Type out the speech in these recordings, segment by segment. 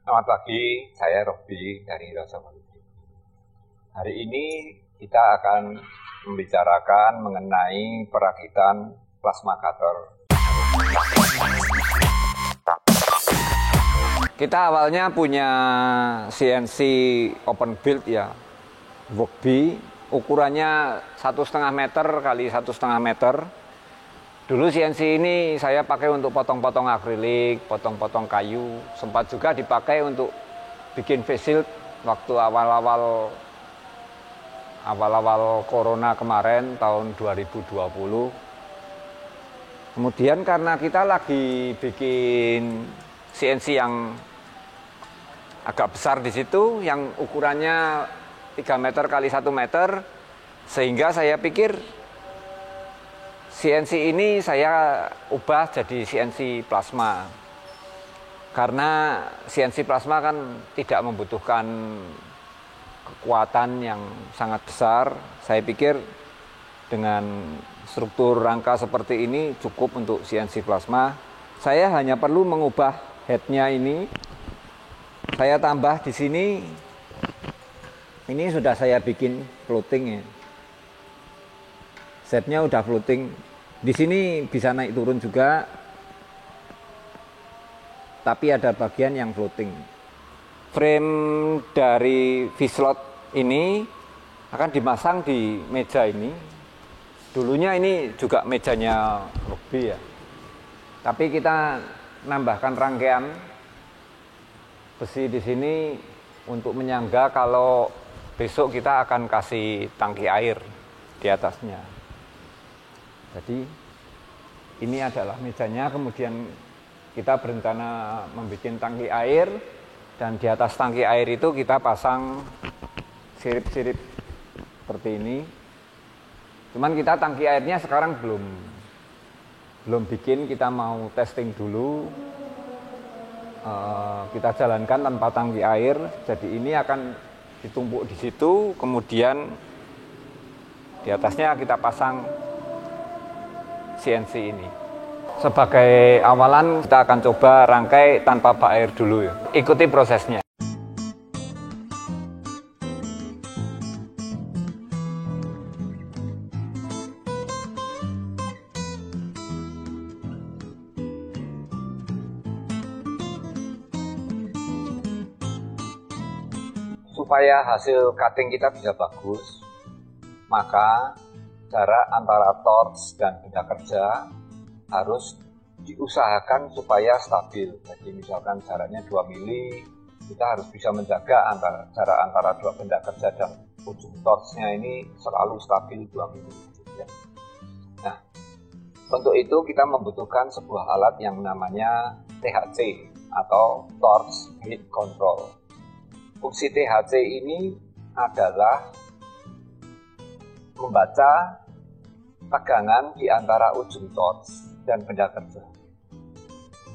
Selamat pagi, saya Robi dari Rasa Politik. Hari ini kita akan membicarakan mengenai perakitan plasma cutter. Kita awalnya punya CNC open build ya, Wokbi, ukurannya 1,5 meter kali 1,5 meter. Dulu CNC ini saya pakai untuk potong-potong akrilik, potong-potong kayu. Sempat juga dipakai untuk bikin face shield waktu awal-awal corona kemarin tahun 2020. Kemudian karena kita lagi bikin CNC yang agak besar di situ, yang ukurannya 3 meter kali 1 meter, sehingga saya pikir CNC ini saya ubah jadi CNC plasma. Karena CNC plasma kan tidak membutuhkan kekuatan yang sangat besar. Saya pikir dengan struktur rangka seperti ini cukup untuk CNC plasma. Saya hanya perlu mengubah headnya ini. Saya tambah di sini. Ini sudah saya bikin floating ya. Setnya udah floating. Di sini bisa naik turun juga, tapi ada bagian yang floating. Frame dari V-slot ini akan dimasang di meja ini. Dulunya ini juga mejanya Rugby ya, tapi kita nambahkan rangkaian besi di sini untuk menyangga kalau besok kita akan kasih tangki air di atasnya. Jadi ini adalah mejanya, kemudian kita berencana membuat tangki air, dan di atas tangki air itu kita pasang sirip-sirip seperti ini. Cuman kita tangki airnya sekarang belum bikin, kita mau testing dulu. Kita jalankan tanpa tangki air, jadi ini akan ditumpuk di situ, kemudian di atasnya kita pasang CNC ini. Sebagai awalan kita akan coba rangkai tanpa bak air dulu ya. Ikuti prosesnya. Supaya hasil cutting kita bisa bagus, maka jarak antara torch dan benda kerja harus diusahakan supaya stabil. Jadi misalkan jaraknya 2 mili, kita harus bisa menjaga jarak antara dua benda kerja dan ujung torchnya ini selalu stabil 2 mili. Nah, untuk itu kita membutuhkan sebuah alat yang namanya THC atau Torch Head Control. Fungsi THC ini adalah membaca tegangan di antara ujung torch dan benda kerja.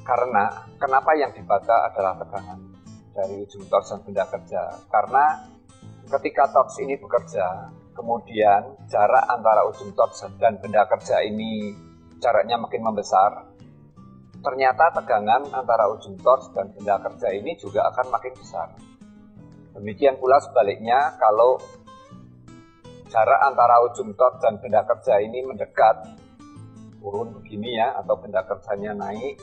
Karena kenapa yang dibaca adalah tegangan dari ujung torch dan benda kerja? Karena ketika torch ini bekerja, kemudian jarak antara ujung torch dan benda kerja ini jaraknya makin membesar, ternyata tegangan antara ujung torch dan benda kerja ini juga akan makin besar. Demikian pula sebaliknya, kalau jarak antara ujung torch dan benda kerja ini mendekat, turun begini ya, atau benda kerjanya naik,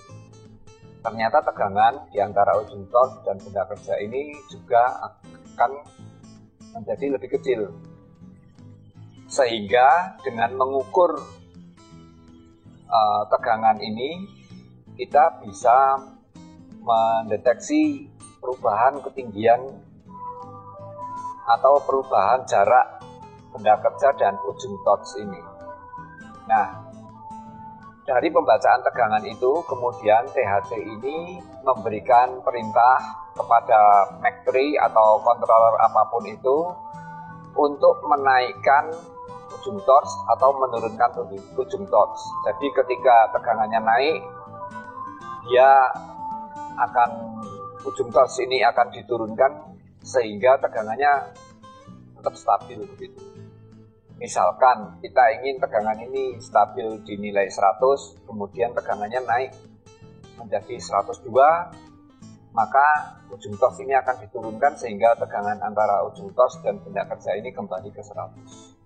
ternyata tegangan di antara ujung torch dan benda kerja ini juga akan menjadi lebih kecil. Sehingga dengan mengukur tegangan ini, kita bisa mendeteksi perubahan ketinggian atau perubahan jarak benda kerja dan ujung torch ini. Nah, dari pembacaan tegangan itu, kemudian THC ini memberikan perintah kepada Mach3 atau controller apapun itu untuk menaikkan ujung torch atau menurunkan ujung torch. Jadi ketika tegangannya naik, ujung torch ini akan diturunkan sehingga tegangannya tetap stabil begitu. Misalkan kita ingin tegangan ini stabil di nilai 100, kemudian tegangannya naik menjadi 102, maka ujung tos ini akan diturunkan sehingga tegangan antara ujung tos dan benda kerja ini kembali ke 100.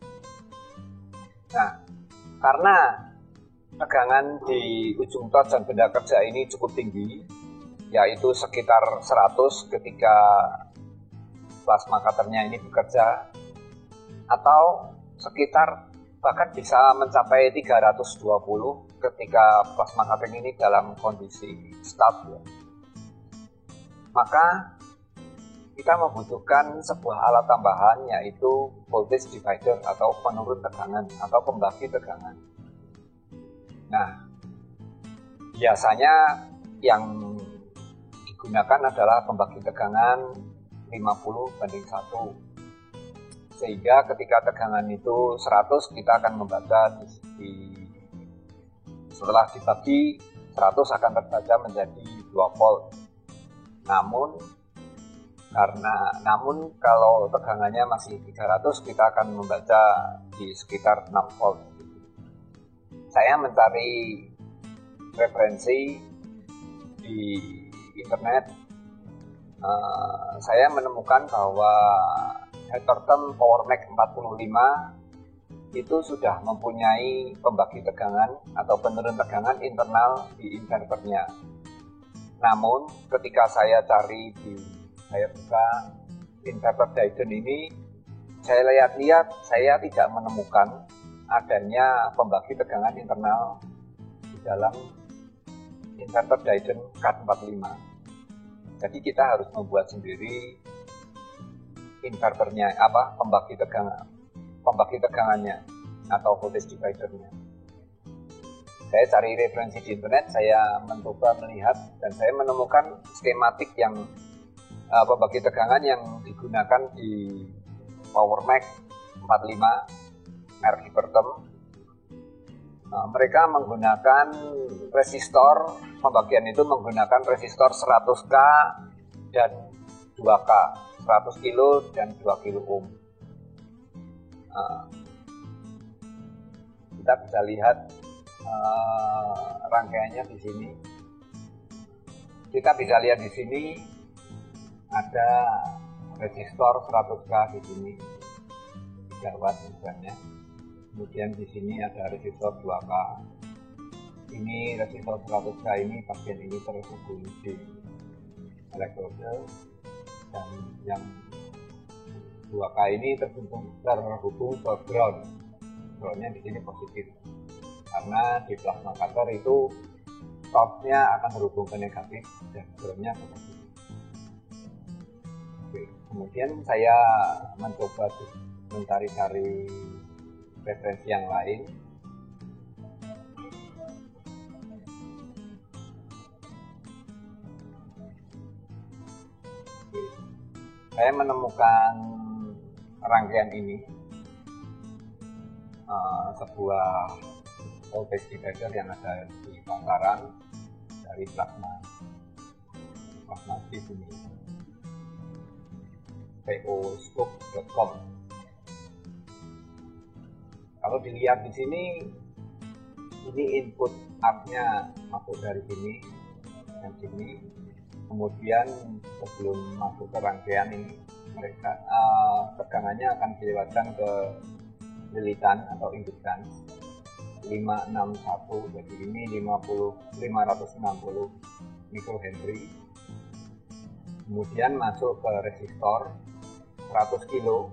Nah, karena tegangan di ujung tos dan benda kerja ini cukup tinggi, yaitu sekitar 100 ketika plasma cutternya ini bekerja, atau sekitar bahkan bisa mencapai 320 ketika plasma cutting ini dalam kondisi start, ya. Maka kita membutuhkan sebuah alat tambahan, yaitu voltage divider atau penurun tegangan atau pembagi tegangan. Nah, biasanya yang digunakan adalah pembagi tegangan 50:1. Sehingga ketika tegangan itu 100, kita akan membaca setelah dibagi 100 akan terbaca menjadi 2 volt. Namun kalau tegangannya masih 300, kita akan membaca di sekitar 6 volt. Saya mencari referensi di internet. Saya menemukan bahwa Hatterton PowerMax 45 itu sudah mempunyai pembagi tegangan atau penurun tegangan internal di inverternya. Namun ketika saya buka inverter Dyson ini, saya lihat-lihat, saya tidak menemukan adanya pembagi tegangan internal di dalam inverter Dyson CAT45. Jadi kita harus membuat sendiri inverternya, pembagi tegangannya atau voltage dividernya. Saya cari referensi di internet, saya mencoba melihat dan saya menemukan skematik yang pembagi tegangan yang digunakan di PowerMax 45 merek Hatterton. Mereka menggunakan resistor, pembagian itu menggunakan resistor 100K dan 2K, 100 kilo dan 2 kilo ohm. Kita bisa lihat rangkaiannya di sini. Kita bisa lihat di sini ada resistor 100K di sini, 3 watt misalnya. Kemudian di sini ada resistor 2K. Ini resistor 100K ini, bagian ini terhubung di elektrode, dan yang 2K ini terhubung ke ground. Groundnya di sini positif. Karena di plasma cutter itu torchnya akan terhubung ke negatif dan groundnya ke positif. Oke, kemudian saya mencoba mencari-cari referensi yang lain. Oke. Saya menemukan rangkaian ini, sebuah voltage divider yang ada di pasaran dari plasma di sini, poscope.com. Kalau dilihat di sini, ini input arc-nya masuk dari sini dan sini. Kemudian sebelum masuk ke rangkaian ini, mereka tegangannya akan dilewatkan ke lilitan atau inductance 561, jadi ini 560 mikrohenry. Kemudian masuk ke resistor 100 kilo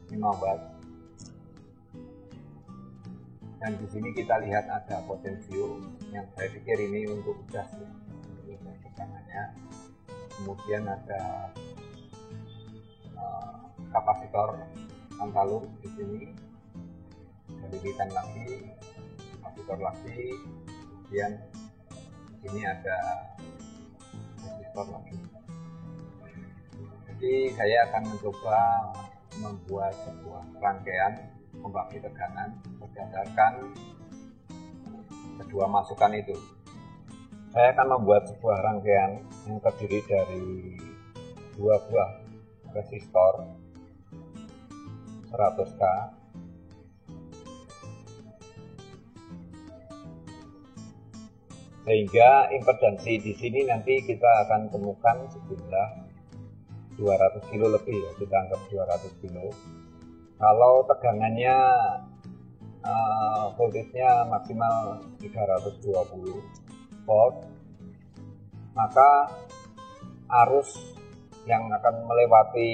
5 watt. Dan di sini kita lihat ada potensium yang saya pikir ini untuk gas, ya, tegangannya. Kemudian ada kapasitor tantalum di sini, lilitan lagi, kapasitor lagi, kemudian di sini ada resistor lagi. Jadi saya akan mencoba membuat sebuah rangkaian pembagi tegangan berdasarkan kedua masukan itu. Saya akan membuat sebuah rangkaian yang terdiri dari 2 buah resistor 100K, Sehingga impedansi di sini nanti kita akan temukan sejumlah 200 kilo lebih ya, kita anggap 200 kilo. Kalau tegangannya voltage-nya maksimal 320 volt, maka arus yang akan melewati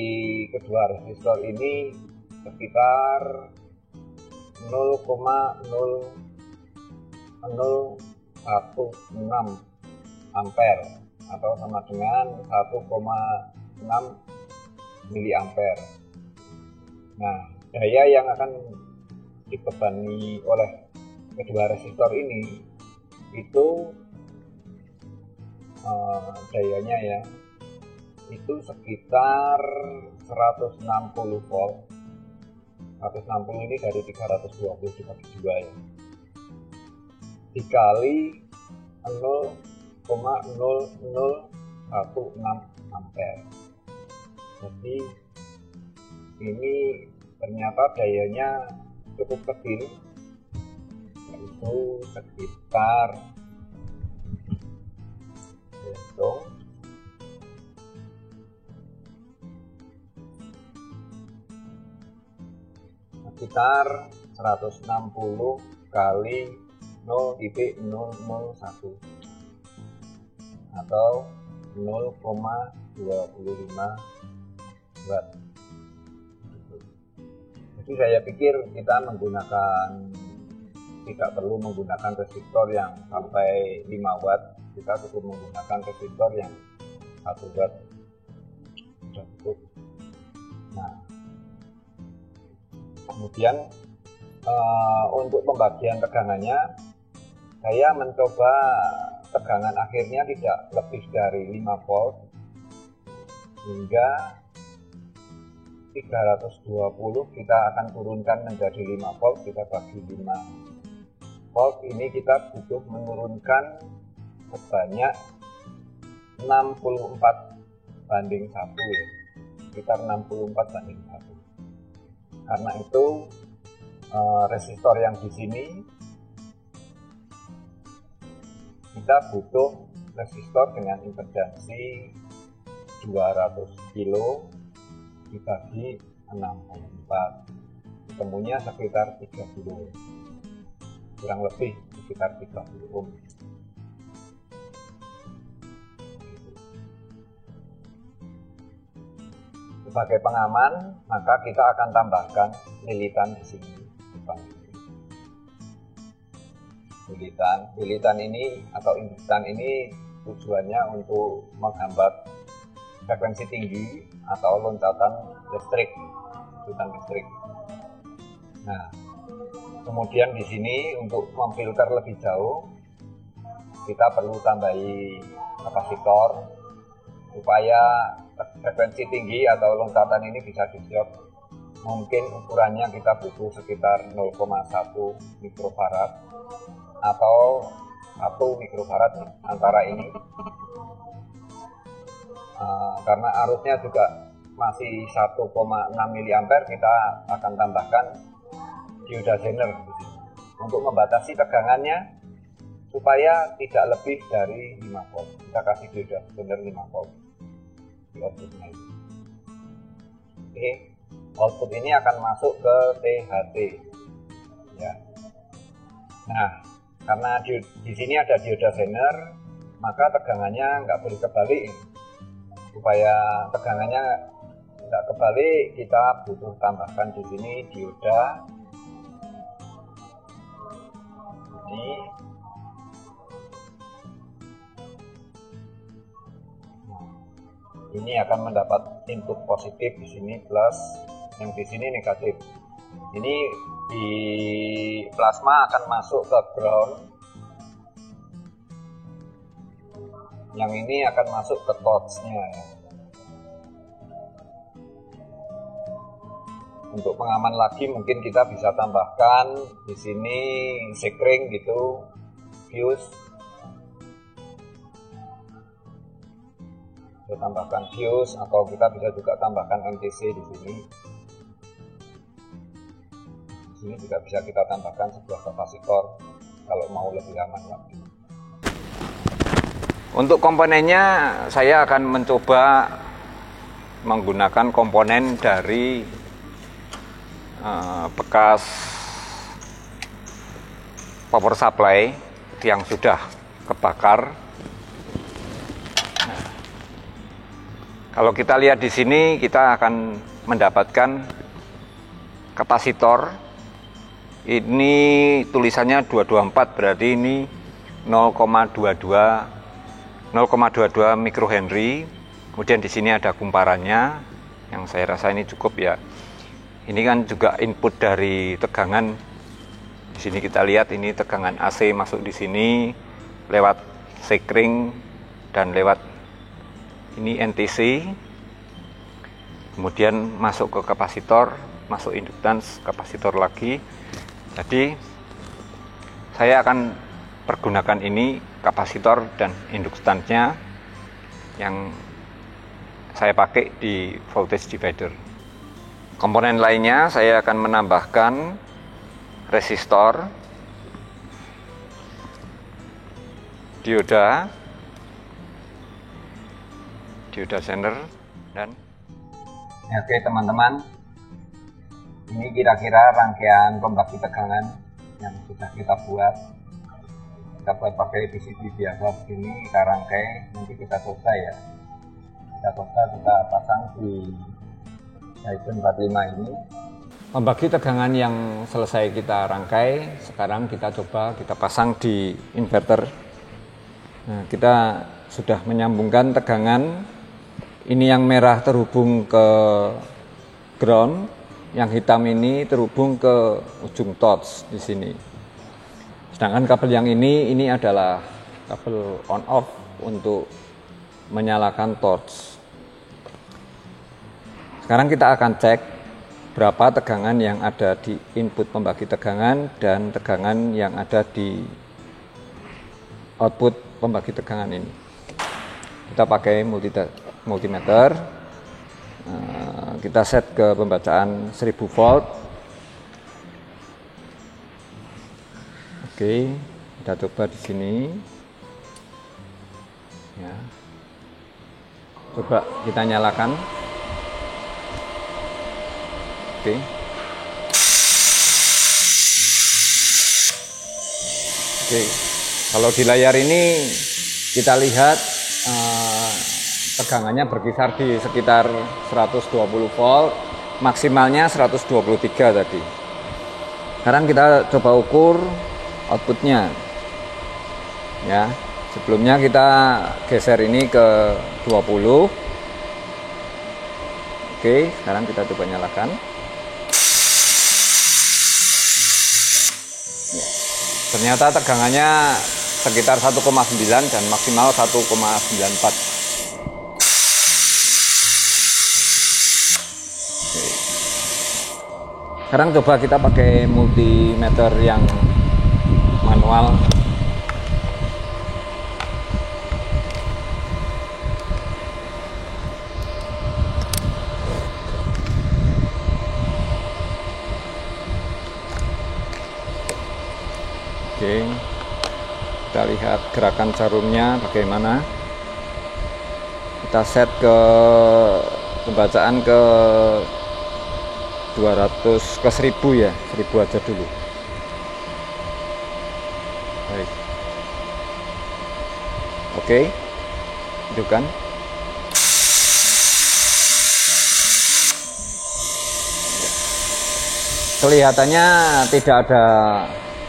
kedua resistor ini sekitar 0,0016 ampere atau sama dengan 1,6 miliampere. Nah, daya yang akan dibebani oleh kedua resistor ini itu dayanya ya itu sekitar 160 volt. 160 ini dari 320 dibagi 2 ya, dikali 0,0016 ampere. Jadi ini ternyata dayanya cukup kecil, yaitu sekitar sekitar 160 kali 0,001 atau 0,25 watt. Jadi saya pikir kita tidak perlu menggunakan resistor yang sampai 5 watt, kita cukup menggunakan resistor yang 1 watt sudah cukup. Nah, kemudian untuk pembagian tegangannya, saya mencoba tegangan akhirnya tidak lebih dari 5 volt hingga 320 kita akan turunkan menjadi 5 volt, kita bagi 5 volt ini kita butuh menurunkan sebanyak 64/1 ya, sekitar 64/1. Karena itu resistor yang di sini kita butuh resistor dengan impedansi 200 kilo dibagi 64, ketemunya sekitar 30, kurang lebih sekitar 30 ohm. Sebagai pengaman, maka kita akan tambahkan lilitan di sini. Lilitan ini atau indukan ini tujuannya untuk menghambat frekuensi tinggi atau loncatan listrik. Nah, kemudian di sini untuk memfilter lebih jauh, kita perlu tambahi kapasitor supaya frekuensi tinggi atau loncatan ini bisa di-stop. Mungkin ukurannya kita butuh sekitar 0,1 mikrofarad atau 1 mikrofarad antara ini. Karena arusnya juga masih 1,6 miliampere, kita akan tambahkan dioda zener untuk membatasi tegangannya supaya tidak lebih dari 5 volt. Kita kasih dioda zener 5 volt di outputnya ini. Oke, output ini akan masuk ke THT ya. Nah, karena di sini ada dioda zener, maka tegangannya nggak boleh kebalik. Supaya tegangannya nggak kebalik, kita butuh tambahkan di sini dioda ini akan mendapat input positif di sini plus, yang di sini negatif. Ini di plasma akan masuk ke ground, yang ini akan masuk ke torch-nya ya. Untuk pengaman lagi mungkin kita bisa tambahkan di sini sekring gitu, fuse. Kita tambahkan fuse atau kita bisa juga tambahkan MTC di sini. Di sini juga bisa kita tambahkan sebuah kapasitor kalau mau lebih aman lagi. Untuk komponennya saya akan mencoba menggunakan komponen dari bekas power supply yang sudah kebakar. Nah, kalau kita lihat di sini, kita akan mendapatkan kapasitor. Ini tulisannya 224, berarti ini 0,22 mikrohenry. Kemudian di sini ada kumparannya, yang saya rasa ini cukup ya. Ini kan juga input dari tegangan. Di sini kita lihat ini tegangan AC masuk di sini lewat sekring dan lewat ini NTC. Kemudian masuk ke kapasitor, masuk induktans kapasitor lagi. Jadi saya akan pergunakan ini kapasitor dan induktansnya yang saya pakai di voltage divider. Komponen lainnya saya akan menambahkan resistor, dioda sender, dan oke teman-teman, ini kira-kira rangkaian pembagi tegangan yang sudah kita buat. Kita buat pakai PCB biasa begini, kita rangkai, nanti kita coba ya. Kita pasang di Dyson 45 ini. Pembagi tegangan yang selesai kita rangkai, sekarang kita coba kita pasang di inverter. Nah, kita sudah menyambungkan tegangan. Ini yang merah terhubung ke ground, yang hitam ini terhubung ke ujung torch di sini. Sedangkan kabel yang ini adalah kabel on off untuk menyalakan torch. Sekarang kita akan cek berapa tegangan yang ada di input pembagi tegangan dan tegangan yang ada di output pembagi tegangan ini. Kita pakai multimeter. Kita set ke pembacaan 1000 volt. Oke, kita coba di sini. Ya. Coba kita nyalakan. Oke. Oke. Kalau di layar ini kita lihat tegangannya berkisar di sekitar 120 volt, maksimalnya 123 tadi. Sekarang kita coba ukur outputnya. Ya, sebelumnya kita geser ini ke 20. Oke, sekarang kita coba nyalakan. Ya, ternyata tegangannya sekitar 1,9 dan maksimal 1,94. Sekarang coba kita pakai multimeter yang manual. Oke, kita lihat gerakan jarumnya bagaimana. Kita set ke pembacaan ke 200 ke 1000 ya, 1000 aja dulu. Baik. Oke, itu kan. Kelihatannya tidak ada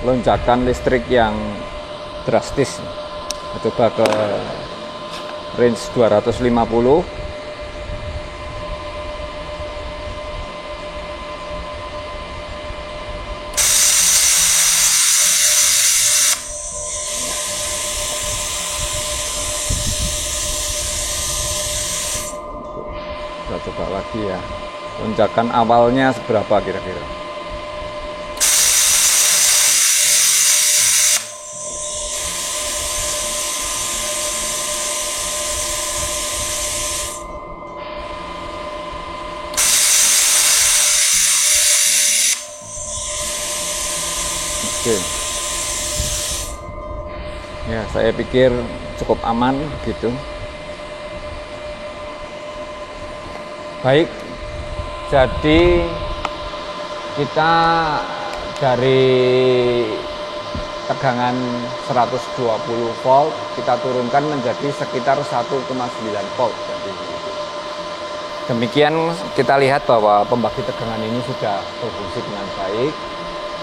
lonjakan listrik yang drastis. Coba ke range 250. Kita coba lagi ya, lonjakan awalnya seberapa kira-kira. Oke. Ya, saya pikir cukup aman gitu. Baik, jadi kita dari tegangan 120 volt kita turunkan menjadi sekitar 1,9 volt. Jadi demikian kita lihat bahwa pembagi tegangan ini sudah berfungsi dengan baik.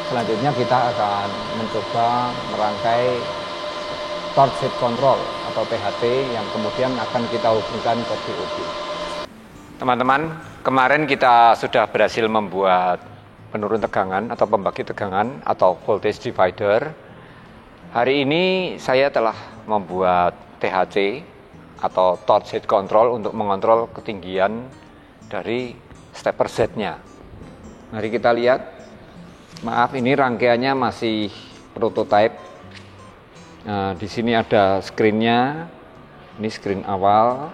Selanjutnya kita akan mencoba merangkai torch head control atau THT yang kemudian akan kita hubungkan ke DOD. Teman-teman, kemarin kita sudah berhasil membuat penurun tegangan atau pembagi tegangan atau voltage divider. Hari ini saya telah membuat THC atau torch head control untuk mengontrol ketinggian dari stepper Z-nya. Mari kita lihat. Maaf, ini rangkaiannya masih prototype. Nah, di sini ada screen-nya. Ini screen awal.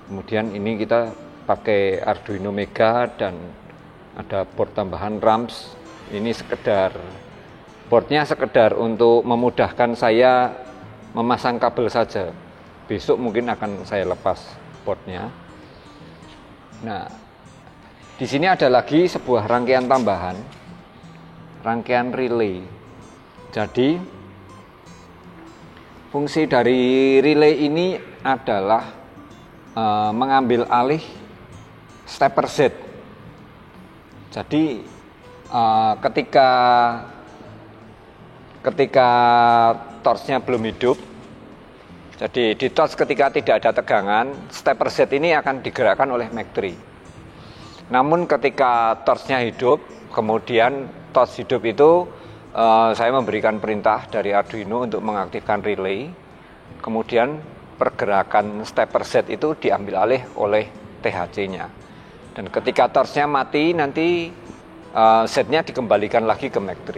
Kemudian ini kita pakai Arduino Mega dan ada board tambahan RAMS. Ini sekedar boardnya sekedar untuk memudahkan saya memasang kabel saja. Besok mungkin akan saya lepas boardnya. Nah, di sini ada lagi sebuah rangkaian tambahan. Rangkaian relay. Jadi fungsi dari relay ini adalah mengambil alih stepper Z. Jadi ketika torchnya belum hidup, jadi di torch ketika tidak ada tegangan, stepper Z ini akan digerakkan oleh Mag3. Namun ketika torchnya hidup, kemudian torch hidup itu saya memberikan perintah dari Arduino untuk mengaktifkan relay. Kemudian pergerakan stepper Z itu diambil alih oleh THC-nya. Dan ketika torchnya mati, nanti Z-nya dikembalikan lagi ke Mag3.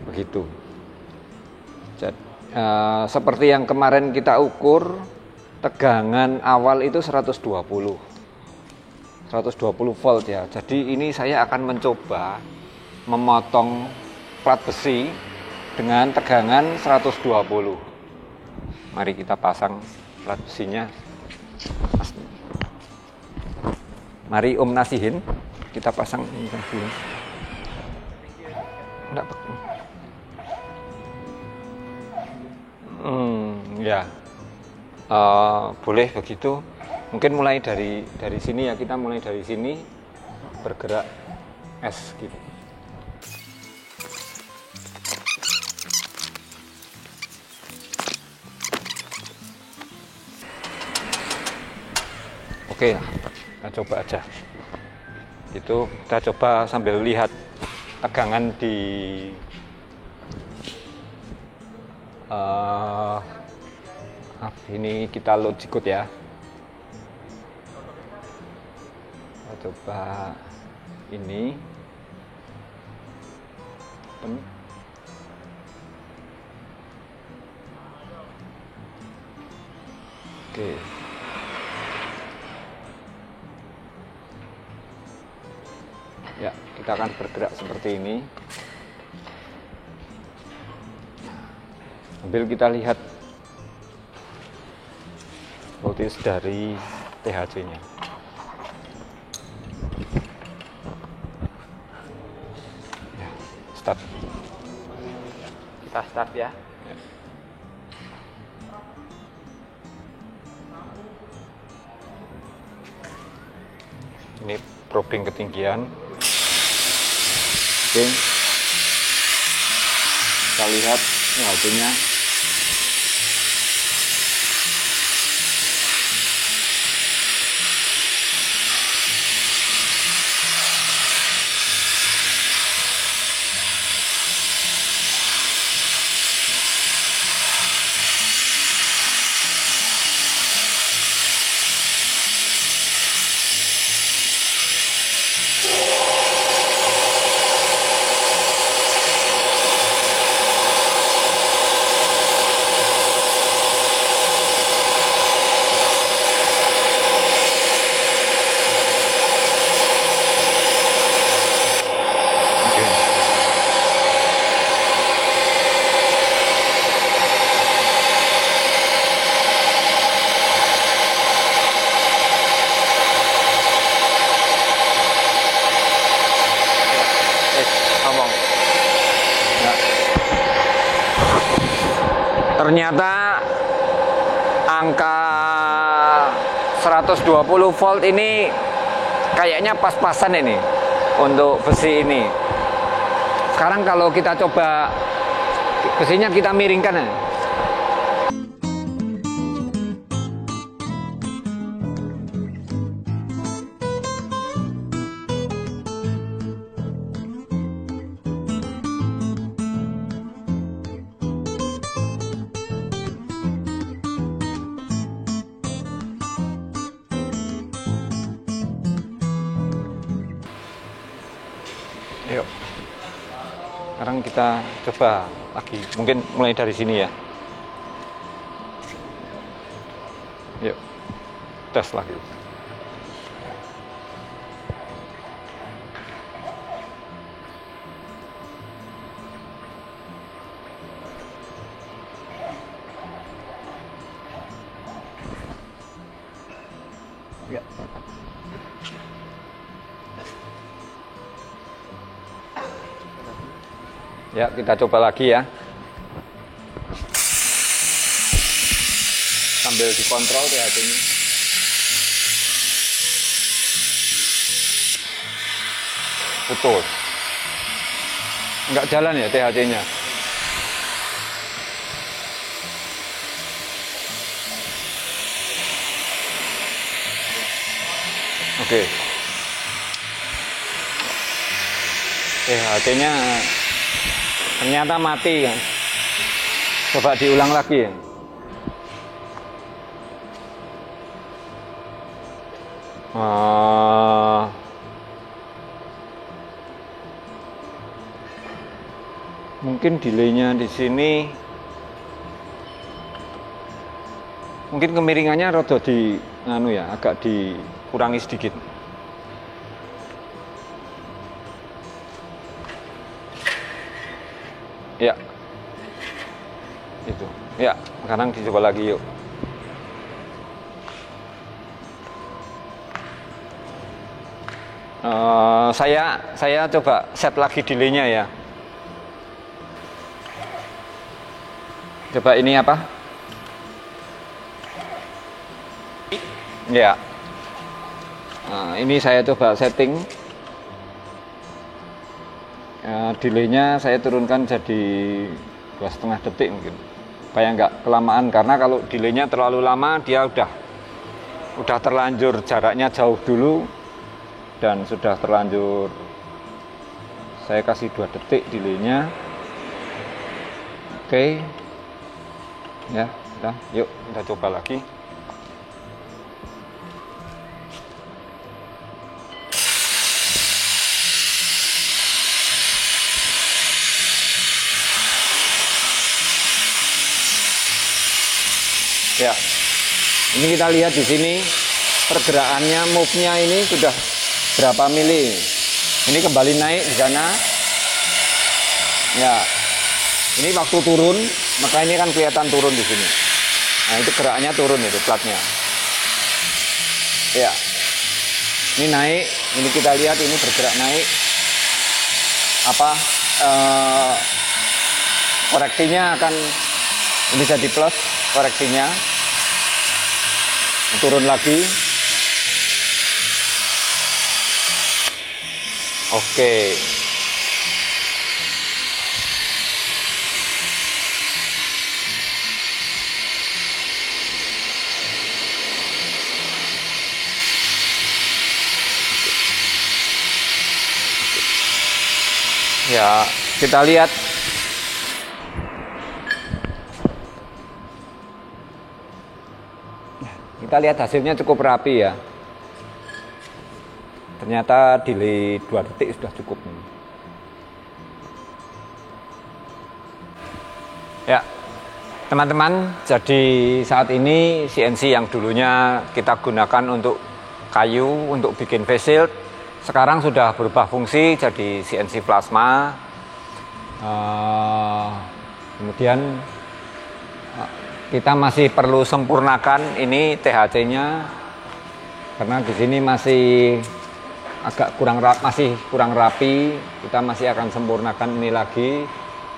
Begitu. Jadi, seperti yang kemarin kita ukur, tegangan awal itu 120 volt ya. Jadi ini saya akan mencoba memotong plat besi dengan tegangan 120. Mari kita pasang plat besinya. Mari Om Nasihin, kita pasang ini dulu. Ya, boleh begitu. Mungkin mulai dari sini ya, kita mulai dari sini bergerak S gitu. Oke, kita coba aja. Itu kita coba sambil lihat tegangan di ini kita load G-code ya. Kita coba ini. Oke. Ya, kita akan bergerak seperti ini. Sambil kita lihat voltage dari THC-nya. Ya, start. Kita start ya. Ini probing ketinggian. Oke. Kita lihat hasilnya. Ternyata angka 120 volt ini kayaknya pas-pasan ini untuk besi ini. Sekarang kalau kita coba besinya kita miringkan ya. Yuk, sekarang kita coba lagi, mungkin mulai dari sini ya. Yuk, tes lagi. Ya. Ya, kita coba lagi ya. Sambil dikontrol THC-nya. Putus. Enggak jalan ya THC-nya. Oke. THC-nya ternyata mati kan. Coba diulang lagi ya. Mungkin delaynya di sini, mungkin kemiringannya rada di ya, agak dikurangi sedikit. Ya, itu ya. Sekarang dicoba lagi yuk. Saya coba set lagi delaynya ya. Coba ini apa? Ya. Nah, ini saya coba setting. Delaynya saya turunkan jadi 2,5 detik mungkin, supaya nggak kelamaan, karena kalau delaynya terlalu lama dia udah terlanjur jaraknya jauh dulu dan sudah terlanjur. Saya kasih 2 detik delaynya. Oke ya, udah. Yuk kita coba lagi. Ya, ini kita lihat di sini pergerakannya, move-nya ini sudah berapa mili. Ini kembali naik di sana. Ya, ini waktu turun, maka ini kan kelihatan turun di sini. Nah, itu gerakannya turun itu platnya. Ya, ini naik. Ini kita lihat ini bergerak naik. Koreksinya akan ini jadi plus. Koreksinya turun lagi. Oke. Ya, kita lihat. Kita lihat hasilnya cukup rapi ya. Ternyata delay 2 detik sudah cukup. Ya, teman-teman, jadi saat ini CNC yang dulunya kita gunakan untuk kayu, untuk bikin face shield, sekarang sudah berubah fungsi jadi CNC plasma. Kemudian kita masih perlu sempurnakan ini THC-nya, karena di sini masih agak kurang rapi. Kita masih akan sempurnakan ini lagi.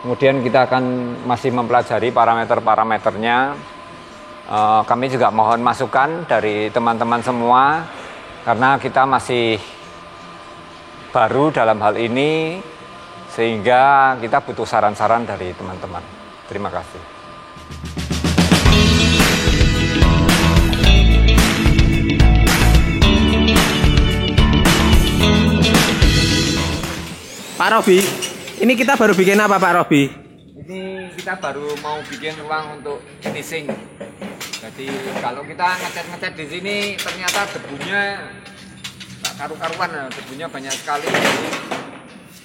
Kemudian kita akan masih mempelajari parameter-parameternya. Kami juga mohon masukan dari teman-teman semua, karena kita masih baru dalam hal ini, sehingga kita butuh saran-saran dari teman-teman. Terima kasih. Pak Robi, ini kita baru bikin apa Pak Robi? Ini kita baru mau bikin ruang untuk finishing. Jadi kalau kita ngecat-ngecat di sini ternyata debunya tak karu-karuan, debunya banyak sekali. Jadi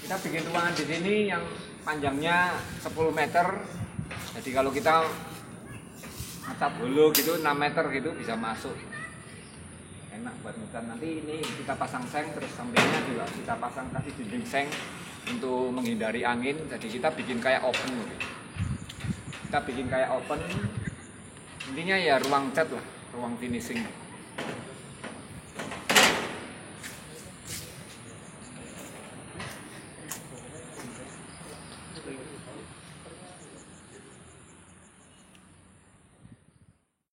kita bikin ruangan di sini yang panjangnya 10 meter. Jadi kalau kita ngecat hulu gitu 6 meter gitu bisa masuk. Enak buat ngecat. Nanti ini kita pasang seng, terus sampingnya juga kita pasang kasih dinding seng untuk menghindari angin. Jadi kita bikin kayak open. Kita bikin kayak open. Intinya ya ruang cat lah, ruang finishing.